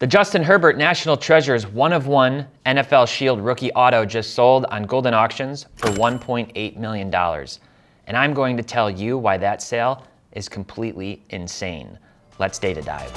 The Justin Herbert National Treasures 1-of-1 NFL Shield rookie auto just sold on Golden Auctions for $1.8 million. And I'm going to tell you why that sale is completely insane. Let's data dive.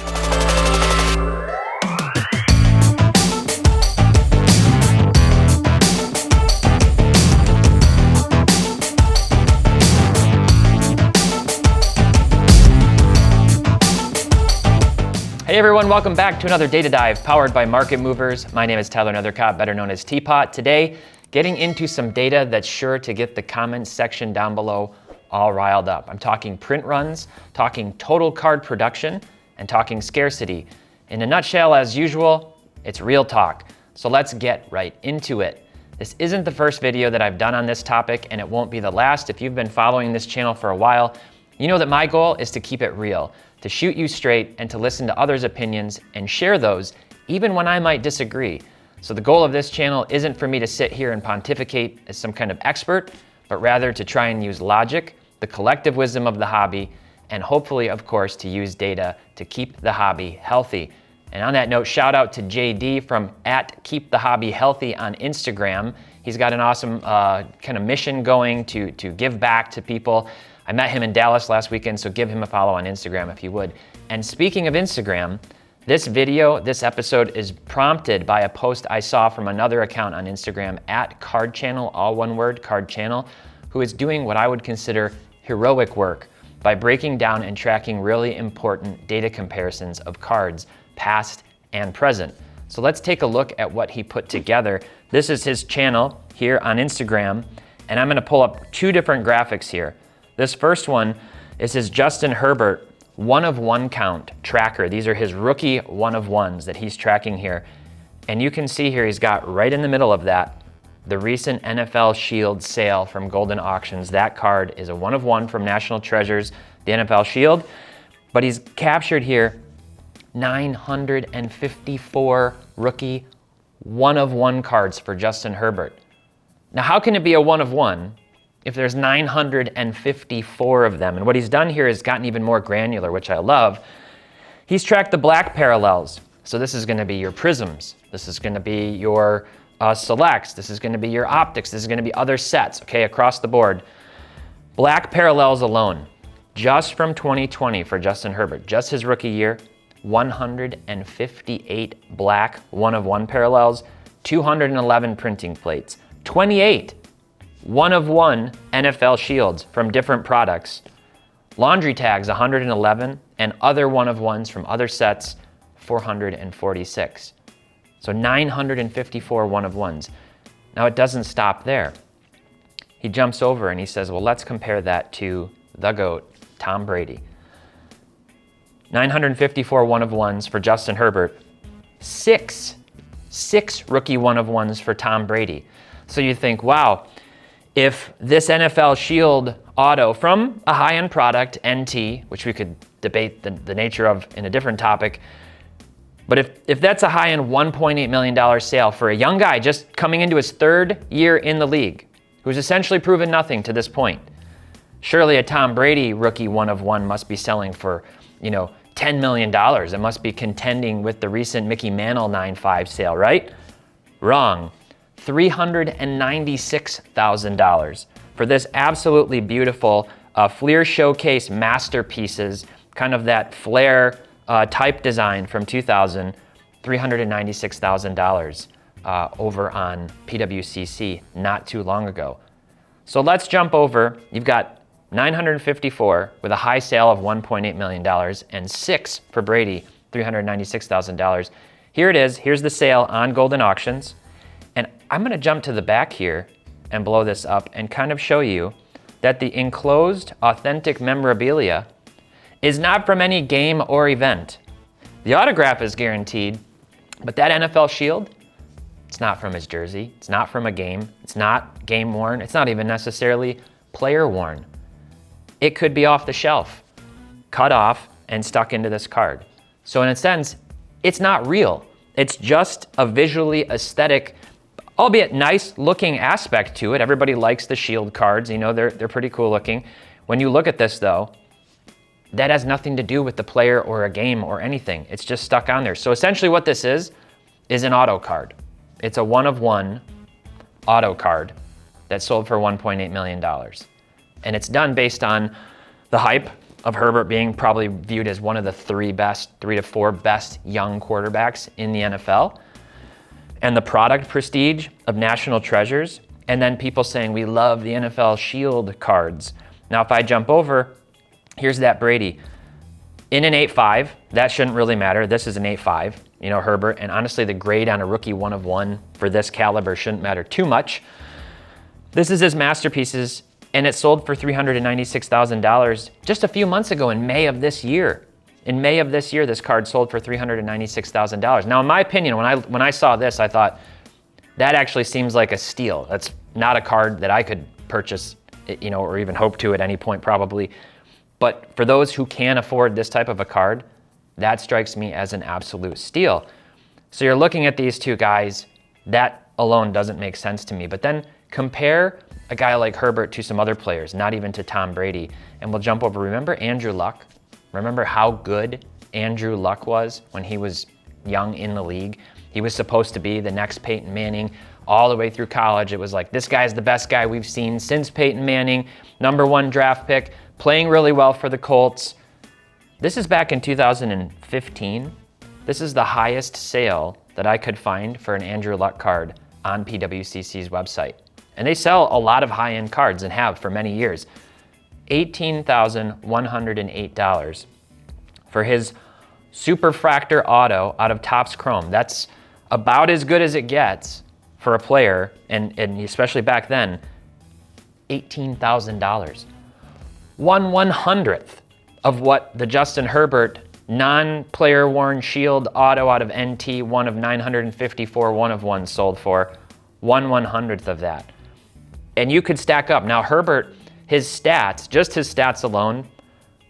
Hey everyone, welcome back to another Data Dive powered by Market Movers. My name is Tyler Nethercott, better known as Tpot. Today, getting into some data that's sure to get the comments section down below all riled up. I'm talking print runs, talking total card production, and talking scarcity. In a nutshell, as usual, it's real talk. So let's get right into it. This isn't the first video that I've done on this topic, and it won't be the last. If you've been following this channel for a while, you know that my goal is to keep it real, to shoot you straight and to listen to others' opinions and share those even when I might disagree. So the goal of this channel isn't for me to sit here and pontificate as some kind of expert, but rather to try and use logic, the collective wisdom of the hobby, and hopefully, of course, to use data to keep the hobby healthy. And on that note, shout out to JD from @KeepTheHobbyHealthy on Instagram. He's got an awesome kind of mission going to give back to people. I met him in Dallas last weekend, so give him a follow on Instagram if you would. And speaking of Instagram, this episode is prompted by a post I saw from another account on Instagram @CardChannel, all one word, CardChannel, who is doing what I would consider heroic work by breaking down and tracking really important data comparisons of cards, past and present. So let's take a look at what he put together. This is his channel here on Instagram, and I'm gonna pull up two different graphics here. This first one is his Justin Herbert 1-of-1 count tracker. These are his rookie 1-of-1s that he's tracking here. And you can see here he's got right in the middle of that the recent NFL Shield sale from Golden Auctions. That card is a 1-of-1 from National Treasures, the NFL Shield. But he's captured here 954 rookie 1-of-1 cards for Justin Herbert. Now, how can it be a 1-of-1 if there's 954 of them? And what he's done here is gotten even more granular, which I love. He's tracked the black parallels. So this is gonna be your prisms. This is gonna be your selects. This is gonna be your optics. This is gonna be other sets, okay, across the board. Black parallels alone, just from 2020 for Justin Herbert, just his rookie year, 158 black 1-of-1 parallels, 211 printing plates, 28 1-of-1 NFL Shields from different products, laundry tags 111, and other 1-of-1s from other sets 446. So 954 1-of-1s. Now it doesn't stop there. He jumps over and he says, well, let's compare that to the GOAT, Tom Brady. 954 1-of-1s for Justin Herbert, six rookie 1-of-1s for Tom Brady. So you think, wow, if this NFL Shield auto from a high-end product, NT, which we could debate the nature of in a different topic, but if that's a high-end $1.8 million sale for a young guy just coming into his third year in the league, who's essentially proven nothing to this point, surely a Tom Brady rookie 1-of-1 must be selling for, $10 million. It must be contending with the recent Mickey Mantle 9.5 sale, right? Wrong. $396,000 for this absolutely beautiful Fleer Showcase masterpieces, kind of that flare type design from 2000, $396,000 over on PWCC not too long ago. So let's jump over. You've got 954 with a high sale of $1.8 million and 6 for Brady, $396,000. Here it is. Here's the sale on Golden Auctions. And I'm gonna jump to the back here and blow this up and kind of show you that the enclosed authentic memorabilia is not from any game or event. The autograph is guaranteed, but that NFL Shield, it's not from his jersey. It's not from a game. It's not game worn. It's not even necessarily player worn. It could be off the shelf, cut off and stuck into this card. So in a sense, it's not real. It's just a visually aesthetic, albeit nice looking aspect to it. Everybody likes the Shield cards, they're pretty cool looking. When you look at this though, that has nothing to do with the player or a game or anything. It's just stuck on there. So essentially what this is an auto card. It's a 1-of-1 auto card that sold for $1.8 million. And it's done based on the hype of Herbert being probably viewed as one of the three to four best young quarterbacks in the NFL, and the product prestige of National Treasures, and then people saying we love the NFL Shield cards. Now, if I jump over, here's that Brady. In an 8.5, that shouldn't really matter. This is an 8.5, Herbert, and honestly, the grade on a rookie 1-of-1 for this caliber shouldn't matter too much. This is his masterpieces, and it sold for $396,000 just a few months ago in May of this year. In May of this year, this card sold for $396,000. Now, in my opinion, when I saw this, I thought, that actually seems like a steal. That's not a card that I could purchase, or even hope to at any point probably. But for those who can afford this type of a card, that strikes me as an absolute steal. So you're looking at these two guys, that alone doesn't make sense to me. But then compare a guy like Herbert to some other players, not even to Tom Brady. And we'll jump over, remember Andrew Luck? Remember how good Andrew Luck was when he was young in the league? He was supposed to be the next Peyton Manning all the way through college. It was like, this guy's the best guy we've seen since Peyton Manning, #1 draft pick, playing really well for the Colts. This is back in 2015. This is the highest sale that I could find for an Andrew Luck card on PWCC's website. And they sell a lot of high-end cards and have for many years. $18,108 for his Superfractor Auto out of Topps Chrome. That's about as good as it gets for a player, and especially back then, $18,000. 1/100th of what the Justin Herbert non-player worn Shield Auto out of NT, one of 954 1-of-1s sold for. 1/100th of that. And you could stack up. Now Herbert, his stats, just his stats alone,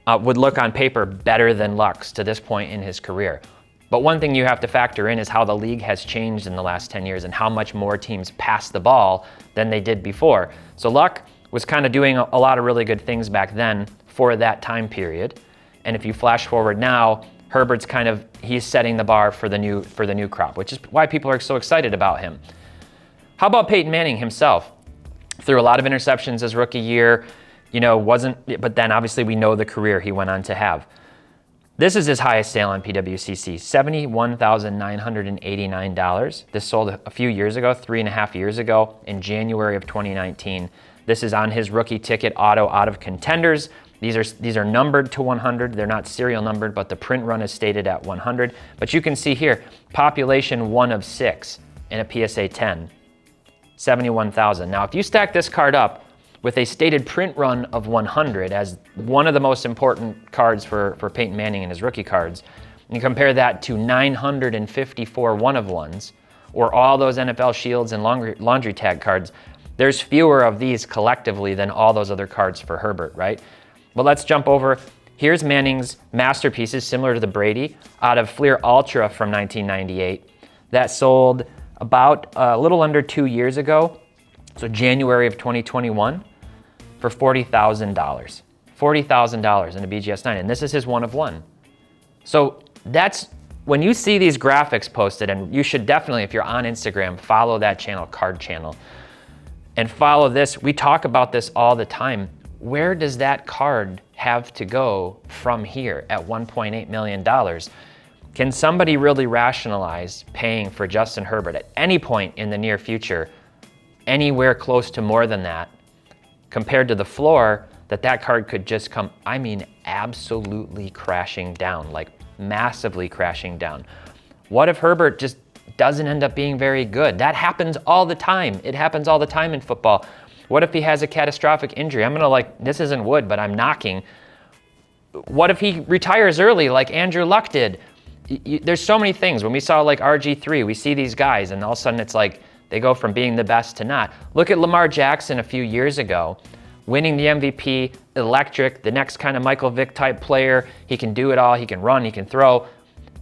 would look on paper better than Luck's to this point in his career. But one thing you have to factor in is how the league has changed in the last 10 years and how much more teams pass the ball than they did before. So Luck was kind of doing a lot of really good things back then for that time period. And if you flash forward now, Herbert's he's setting the bar for the new crop, which is why people are so excited about him. How about Peyton Manning himself? Threw a lot of interceptions his rookie year, but then obviously we know the career he went on to have. This is his highest sale on PWCC, $71,989. This sold a few years ago, 3.5 years ago, in January of 2019. This is on his rookie ticket auto out of Contenders. These are numbered to 100. They're not serial numbered, but the print run is stated at 100. But you can see here, population 1 of 6 in a PSA 10, 71,000. Now, if you stack this card up with a stated print run of 100 as one of the most important cards for Peyton Manning and his rookie cards, and you compare that to 954 1-of-1s, or all those NFL Shields and laundry tag cards, there's fewer of these collectively than all those other cards for Herbert, right? But let's jump over. Here's Manning's masterpieces, similar to the Brady, out of Fleer Ultra from 1998. That sold about a little under 2 years ago, so January of 2021, for $40,000. $40,000 in a BGS 9, and this is his 1-of-1. So that's, when you see these graphics posted, and you should definitely, if you're on Instagram, follow that channel, Card Channel, and follow this. We talk about this all the time. Where does that card have to go from here at $1.8 million? Can somebody really rationalize paying for Justin Herbert at any point in the near future anywhere close to more than that, compared to the floor that card could just come, absolutely crashing down, like massively crashing down? What if Herbert just doesn't end up being very good? That happens all the time. It happens all the time in football. What if he has a catastrophic injury? This isn't wood, but I'm knocking. What if he retires early like Andrew Luck did? There's so many things. When we saw like RG3, we see these guys and all of a sudden it's like they go from being the best to not. Look at Lamar Jackson a few years ago, winning the MVP, electric, the next kind of Michael Vick type player. He can do it all. He can run, he can throw.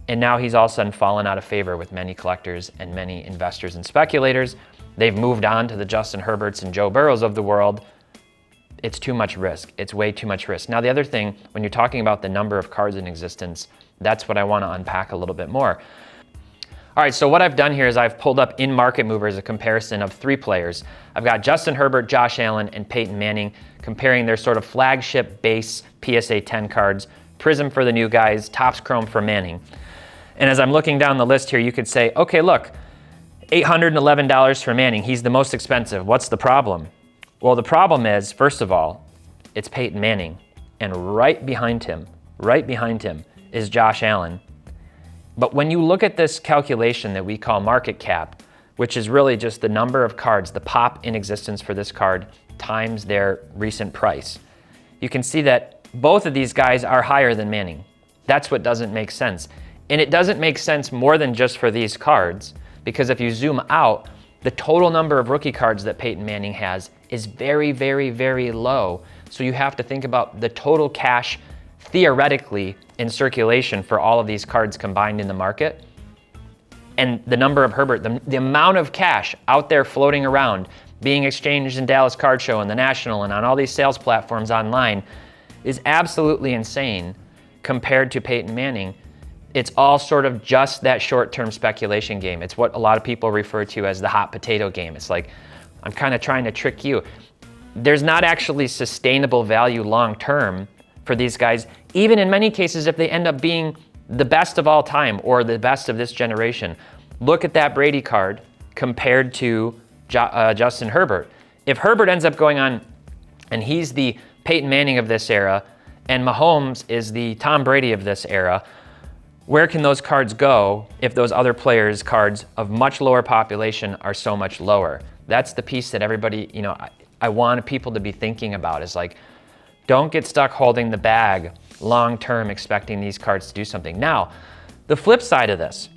And now he's all of a sudden fallen out of favor with many collectors and many investors and speculators. They've moved on to the Justin Herberts and Joe Burrows of the world. it's too much risk. It's way too much risk. Now, the other thing, when you're talking about the number of cards in existence, that's what I want to unpack a little bit more. All right, so what I've done here is I've pulled up in Market Movers a comparison of 3 players. I've got Justin Herbert, Josh Allen, and Peyton Manning, comparing their sort of flagship base PSA 10 cards, Prism for the new guys, Topps Chrome for Manning. And as I'm looking down the list here, you could say, okay, look, $811 for Manning. He's the most expensive. What's the problem? Well, the problem is, first of all, it's Peyton Manning. And right behind him is Josh Allen. But when you look at this calculation that we call market cap, which is really just the number of cards, the pop in existence for this card times their recent price, you can see that both of these guys are higher than Manning. That's what doesn't make sense. And it doesn't make sense more than just for these cards, because if you zoom out, the total number of rookie cards that Peyton Manning has is very, very, very low. So you have to think about the total cash theoretically in circulation for all of these cards combined in the market. And the number of Herbert, the amount of cash out there floating around, being exchanged in Dallas Card Show and the National and on all these sales platforms online is absolutely insane compared to Peyton Manning. It's all sort of just that short-term speculation game. It's what a lot of people refer to as the hot potato game. It's like, I'm kind of trying to trick you. There's not actually sustainable value long-term for these guys, even in many cases if they end up being the best of all time or the best of this generation. Look at that Brady card compared to Justin Herbert. If Herbert ends up going on and he's the Peyton Manning of this era and Mahomes is the Tom Brady of this era, where can those cards go if those other players' cards of much lower population are so much lower? That's the piece that everybody, I want people to be thinking about is like, don't get stuck holding the bag long-term expecting these cards to do something. Now, the flip side of this,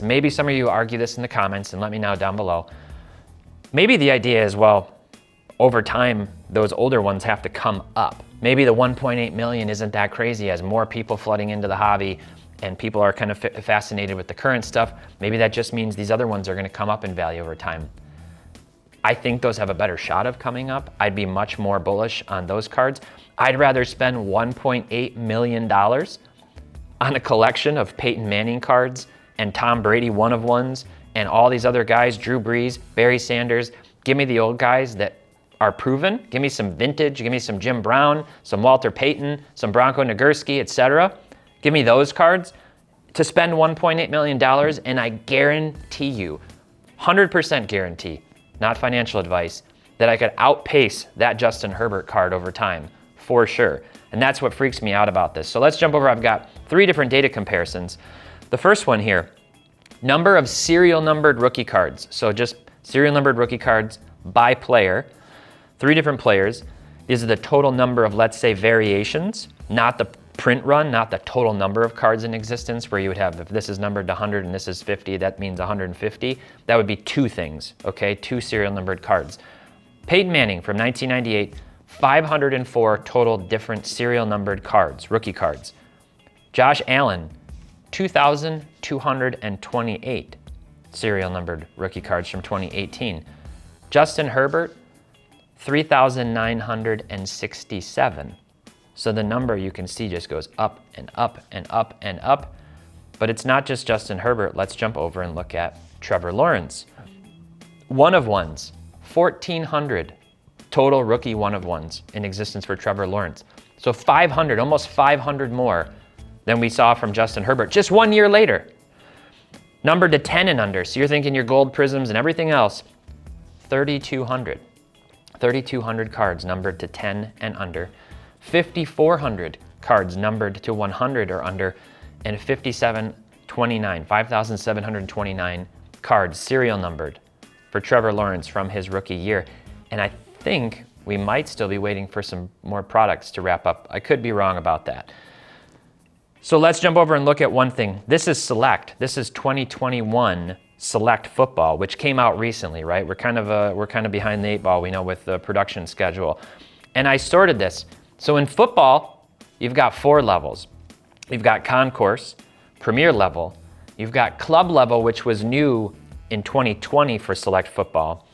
maybe some of you argue this in the comments and let me know down below. Maybe the idea is, well, over time, those older ones have to come up. Maybe the 1.8 million isn't that crazy as more people flooding into the hobby and people are kind of fascinated with the current stuff. Maybe that just means these other ones are going to come up in value over time. I think those have a better shot of coming up. I'd be much more bullish on those cards. I'd rather spend $1.8 million on a collection of Peyton Manning cards and Tom Brady one-of-ones and all these other guys, Drew Brees, Barry Sanders. Give me the old guys that are proven. Give me some vintage. Give me some Jim Brown, some Walter Payton, some Bronco Nagurski, etc. Give me those cards to spend $1.8 million, and I guarantee you, 100% guarantee, not financial advice, that I could outpace that Justin Herbert card over time, for sure. And that's what freaks me out about this. So let's jump over. I've got 3 different data comparisons. The first one here, number of serial numbered rookie cards. So just serial numbered rookie cards by player. 3 different players. These are the total number of, let's say, variations, not the print run, not the total number of cards in existence, where you would have, if this is numbered to 100 and this is 50, that means 150. That would be 2 things, okay? 2 serial numbered cards. Peyton Manning from 1998, 504 total different serial numbered cards, rookie cards. Josh Allen, 2,228 serial numbered rookie cards from 2018. Justin Herbert, 3,967. So the number you can see just goes up and up and up and up. But it's not just Justin Herbert. Let's jump over and look at Trevor Lawrence. One-of-ones, 1,400 total rookie one-of-ones in existence for Trevor Lawrence. So 500, almost 500 more than we saw from Justin Herbert just 1 year later. Numbered to 10 and under. So you're thinking your gold prisms and everything else, 3,200. 3,200 cards numbered to 10 and under, 5,400 cards numbered to 100 or under, and 5,729 cards serial numbered for Trevor Lawrence from his rookie year. And I think we might still be waiting for some more products to wrap up. I could be wrong about that. So let's jump over and look at one thing. This is Select. This is 2021 Select Football, which came out recently, right? We're kind of behind the 8 ball, we know, with the production schedule. And I sorted this. So in football, you've got 4 levels. You've got concourse, premier level. You've got club level, which was new in 2020 for Select Football.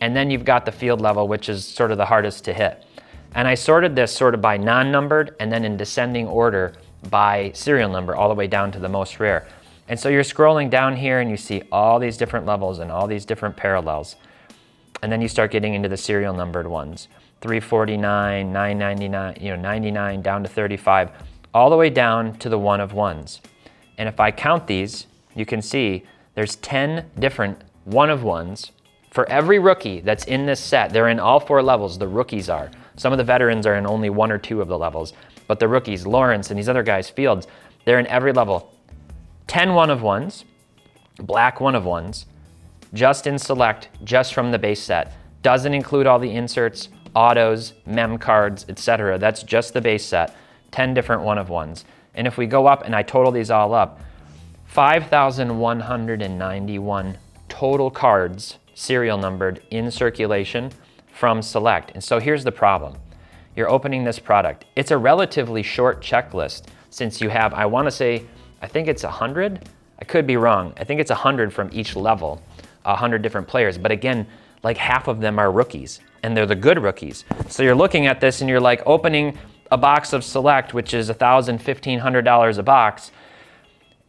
And then you've got the field level, which is sort of the hardest to hit. And I sorted this sort of by non-numbered and then in descending order by serial number all the way down to the most rare. And so you're scrolling down here and you see all these different levels and all these different parallels. And then you start getting into the serial numbered ones. 349, 999, 99 down to 35, all the way down to the one of ones. And if I count these, you can see there's 10 different one of ones for every rookie that's in this set. They're in all 4 levels, the rookies are. Some of the veterans are in only 1 or 2 of the levels, but the rookies, Lawrence and these other guys, Fields, they're in every level. 10 one of ones, black one of ones, just in select, just from the base set. Doesn't include all the inserts, autos, mem cards, etc. That's just the base set, 10 different one of ones. And if we go up and I total these all up, 5,191 total cards, serial numbered, in circulation from select. And so here's the problem. You're opening this product. It's a relatively short checklist since you have, I want to say, I think it's 100. I could be wrong. I think it's 100 from each level, 100 different players. But again, like half of them are rookies, and they're the good rookies. So you're looking at this and you're like opening a box of select, which is $1,000, $1,500 a box,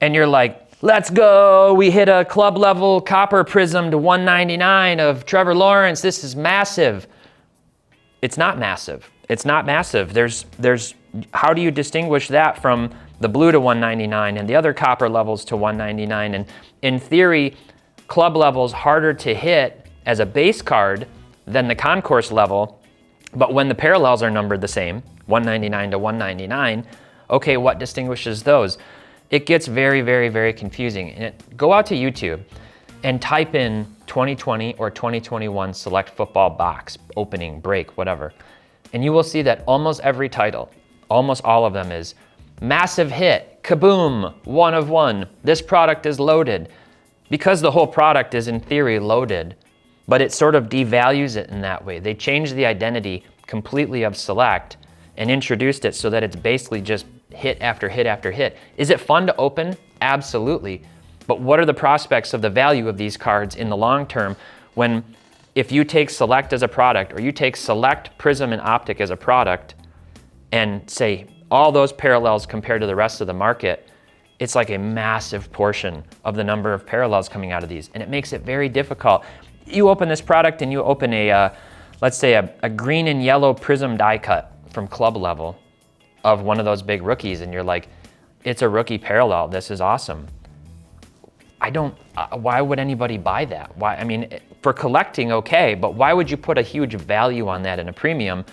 and you're like, let's go, we hit a club level copper prism to 199 of Trevor Lawrence, this is massive. It's not massive. It's not massive. There's how do you distinguish that from the blue to 199 and the other copper levels to 199? And in theory, club level's harder to hit as a base card than the concourse level, but when the parallels are numbered the same, 199 to 199, okay, what distinguishes those? It gets very, very, very confusing. And go out to YouTube and type in 2020 or 2021 select football box, opening, break, whatever. And you will see that almost every title, almost all of them is massive hit, kaboom, one of one, this product is loaded. Because the whole product is in theory loaded, but it sort of devalues it in that way. They changed the identity completely of select and introduced it so that it's basically just hit after hit after hit. Is it fun to open? Absolutely. But what are the prospects of the value of these cards in the long term when if you take select as a product or you take select, prism, and optic as a product and say all those parallels compared to the rest of the market, it's like a massive portion of the number of parallels coming out of these. And it makes it very difficult. You open this product and you open a, let's say a green and yellow prism die cut from club level of one of those big rookies, and you're like, it's a rookie parallel, this is awesome. Why would anybody buy that? Why? I mean, for collecting, okay, but why would you put a huge value on that in a premium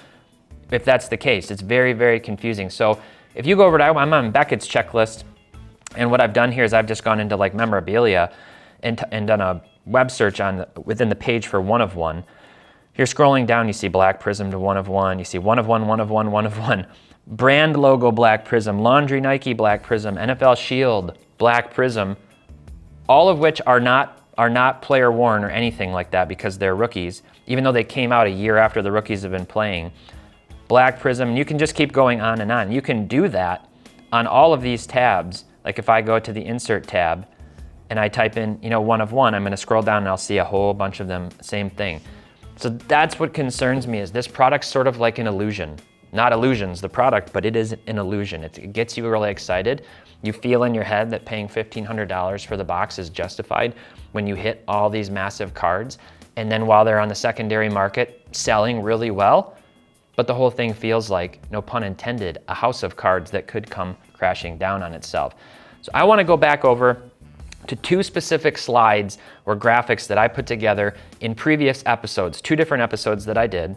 if that's the case? It's very, very confusing. So if you go over to, I'm on Beckett's checklist, and what I've done here is I've just gone into like memorabilia and done a web search within the page for one of one. You're scrolling down, you see black prism to one of one, you see one of one, one of one, one of one. Brand logo black prism, laundry Nike black prism, NFL Shield black prism, all of which are not player worn or anything like that because they're rookies, even though they came out a year after the rookies have been playing. Black prism, and you can just keep going on and on. You can do that on all of these tabs. Like if I go to the insert tab and I type in, one of one, I'm gonna scroll down and I'll see a whole bunch of them, same thing. So that's what concerns me, is this product's sort of like an illusion. Not illusions, the product, but it is an illusion. It gets you really excited. You feel in your head that paying $1,500 for the box is justified when you hit all these massive cards. And then while they're on the secondary market, selling really well, but the whole thing feels like, no pun intended, a house of cards that could come crashing down on itself. So I wanna go back over to 2 specific slides or graphics that I put together in previous episodes, 2 different episodes that I did.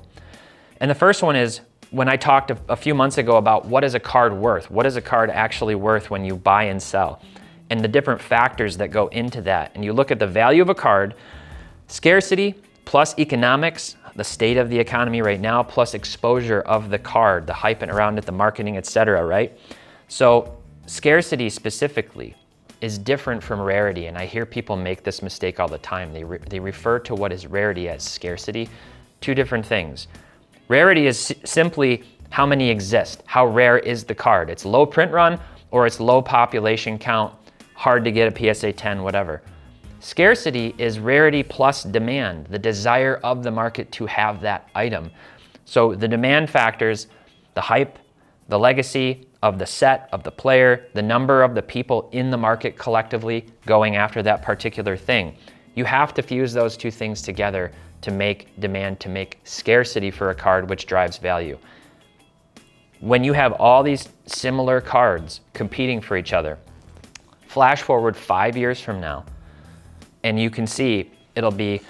And the first one is when I talked a few months ago about what is a card worth? What is a card actually worth when you buy and sell? And the different factors that go into that. And you look at the value of a card, scarcity plus economics, the state of the economy right now, plus exposure of the card, the hype around it, the marketing, etc., right? So scarcity specifically is different from rarity, and I hear people make this mistake all the time. They refer to what is rarity as scarcity. 2 different things. Rarity is simply how many exist, how rare is the card. It's low print run or it's low population count, hard to get a PSA 10, whatever. Scarcity is rarity plus demand, the desire of the market to have that item. So the demand factors, the hype, the legacy of the set, of the player, the number of the people in the market collectively going after that particular thing. You have to fuse those two things together to make demand, to make scarcity for a card, which drives value. When you have all these similar cards competing for each other, flash forward 5 years from now, and you can see it'll be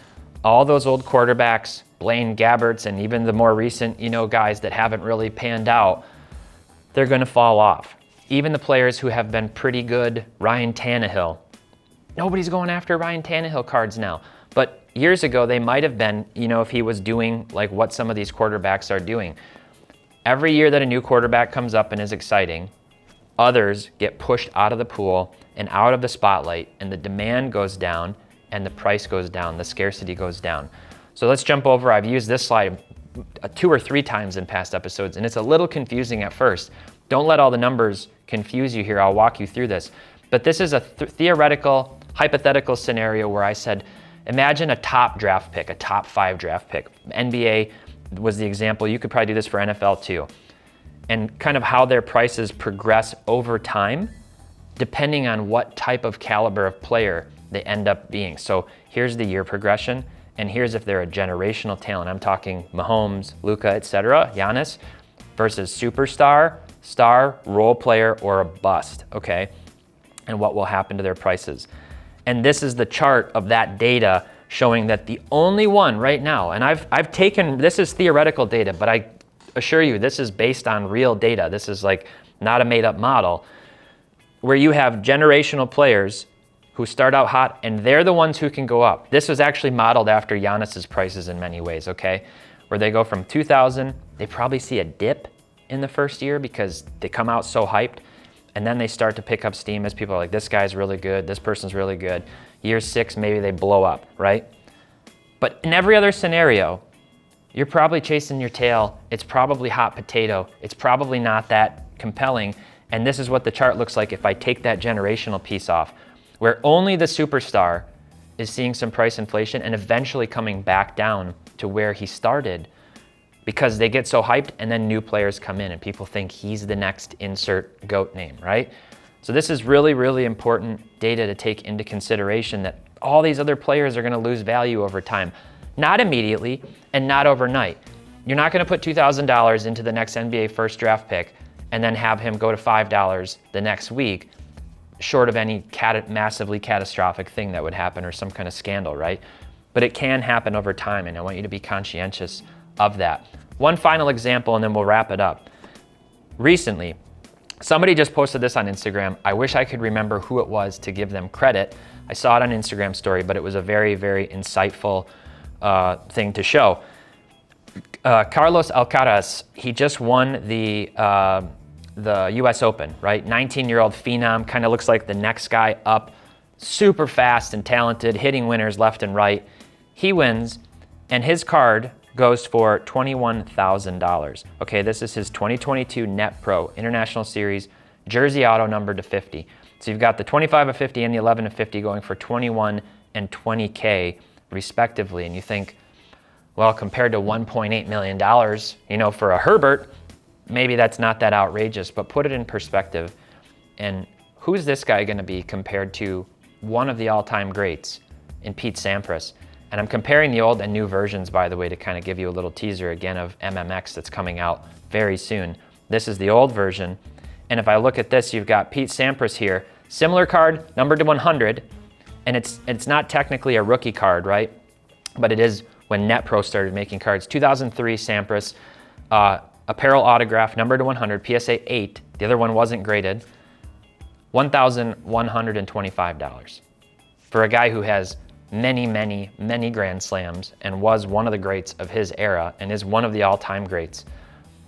all those old quarterbacks, Blaine Gabberts, and even the more recent, guys that haven't really panned out, they're going to fall off. Even the players who have been pretty good, Ryan Tannehill, nobody's going after Ryan Tannehill cards now. But years ago, they might have been, if he was doing like what some of these quarterbacks are doing. Every year that a new quarterback comes up and is exciting, others get pushed out of the pool and out of the spotlight, and the demand goes down and the price goes down, the scarcity goes down. So let's jump over. I've used this slide 2 or 3 times in past episodes, and it's a little confusing at first. Don't let all the numbers confuse you here. I'll walk you through this. But this is a theoretical, hypothetical scenario where I said, imagine a top draft pick, a top 5 draft pick. NBA was the example. You could probably do this for NFL too. And kind of how their prices progress over time, depending on what type of caliber of player they end up being. So here's the year progression, and here's if they're a generational talent. I'm talking Mahomes, Luka, etc., Giannis, versus superstar, star, role player, or a bust, okay? And what will happen to their prices. And this is the chart of that data showing that the only one right now, and I've taken, this is theoretical data, but I assure you this is based on real data. This is like not a made up model, where you have generational players who start out hot, and they're the ones who can go up. This was actually modeled after Giannis's prices in many ways, okay? Where they go from 2,000, they probably see a dip in the first year because they come out so hyped, and then they start to pick up steam as people are like, this guy's really good, this person's really good. Year 6, maybe they blow up, right? But in every other scenario, you're probably chasing your tail. It's probably hot potato. It's probably not that compelling. And this is what the chart looks like if I take that generational piece off, where only the superstar is seeing some price inflation and eventually coming back down to where he started because they get so hyped, and then new players come in and people think he's the next insert GOAT name, right? So this is really, really important data to take into consideration, that all these other players are going to lose value over time. Not immediately and not overnight. You're not going to put $2,000 into the next NBA first draft pick and then have him go to $5 the next week, short of any massively catastrophic thing that would happen or some kind of scandal, right? But it can happen over time, and I want you to be conscientious of that. One final example, and then we'll wrap it up. Recently, somebody just posted this on Instagram. I wish I could remember who it was to give them credit. I saw it on Instagram story, but it was a very, very insightful thing to show. Carlos Alcaraz, he just won the US Open, right? 19-year-old phenom, kind of looks like the next guy up, super fast and talented, hitting winners left and right. He wins, and his card goes for $21,000. Okay, this is his 2022 Net Pro International Series jersey auto numbered to 50. So you've got the 25 of 50 and the 11 of 50 going for 21 and 20K respectively. And you think, well, compared to $1.8 million, for a Herbert, maybe that's not that outrageous, but put it in perspective. And who's this guy going to be compared to one of the all-time greats in Pete Sampras? And I'm comparing the old and new versions, by the way, to kind of give you a little teaser again of MMX that's coming out very soon. This is the old version. And if I look at this, you've got Pete Sampras here, similar card, numbered to 100. And it's not technically a rookie card, right? But it is when NetPro started making cards. 2003 Sampras, apparel autograph, numbered to 100, PSA 8. The other one wasn't graded. $1,125 for a guy who has many, many, many Grand Slams and was one of the greats of his era and is one of the all-time greats.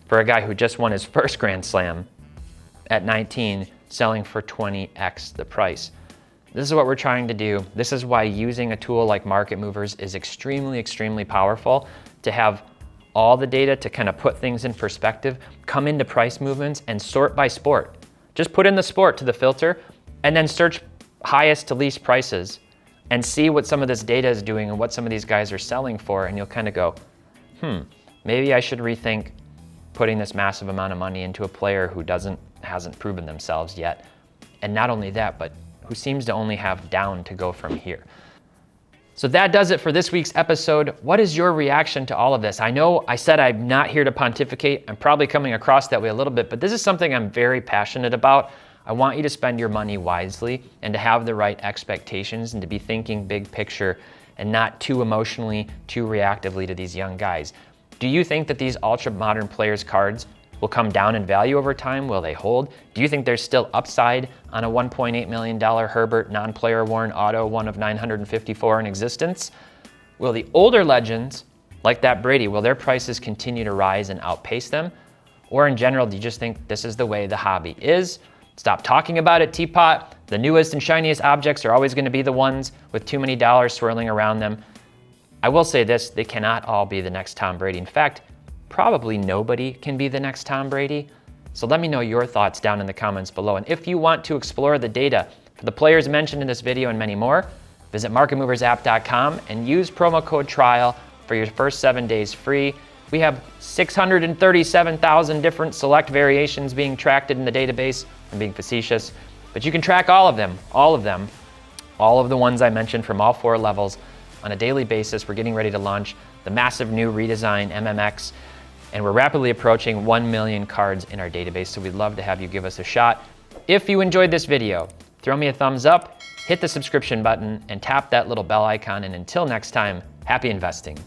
For a guy who just won his first Grand Slam at 19, selling for 20x the price. This is what we're trying to do. This is why using a tool like Market Movers is extremely, extremely powerful, to have all the data to kind of put things in perspective, come into price movements and sort by sport. Just put in the sport to the filter and then search highest to least prices and see what some of this data is doing and what some of these guys are selling for, and you'll kind of go, maybe I should rethink putting this massive amount of money into a player who hasn't proven themselves yet. And not only that, but who seems to only have down to go from here. So that does it for this week's episode. What is your reaction to all of this? I know I said I'm not here to pontificate. I'm probably coming across that way a little bit, but this is something I'm very passionate about. I want you to spend your money wisely and to have the right expectations and to be thinking big picture and not too emotionally, too reactively to these young guys. Do you think that these ultra modern players cards will come down in value over time? Will they hold? Do you think there's still upside on a $1.8 million Herbert non-player worn auto, one of 954 in existence? Will the older legends, like that Brady, will their prices continue to rise and outpace them? Or in general, do you just think this is the way the hobby is? Stop talking about it, Tpot. The newest and shiniest objects are always going to be the ones with too many dollars swirling around them. I will say this, they cannot all be the next Tom Brady. In fact, probably nobody can be the next Tom Brady. So let me know your thoughts down in the comments below. And if you want to explore the data for the players mentioned in this video and many more, visit marketmoversapp.com and use promo code TRIAL for your first 7 days free. We have 637,000 different select variations being tracked in the database. I'm being facetious, but you can track all of them, all of the ones I mentioned from all 4 levels on a daily basis. We're getting ready to launch the massive new redesign MMX, and we're rapidly approaching 1 million cards in our database, so we'd love to have you give us a shot. If you enjoyed this video, throw me a thumbs up, hit the subscription button, and tap that little bell icon, and until next time, happy investing.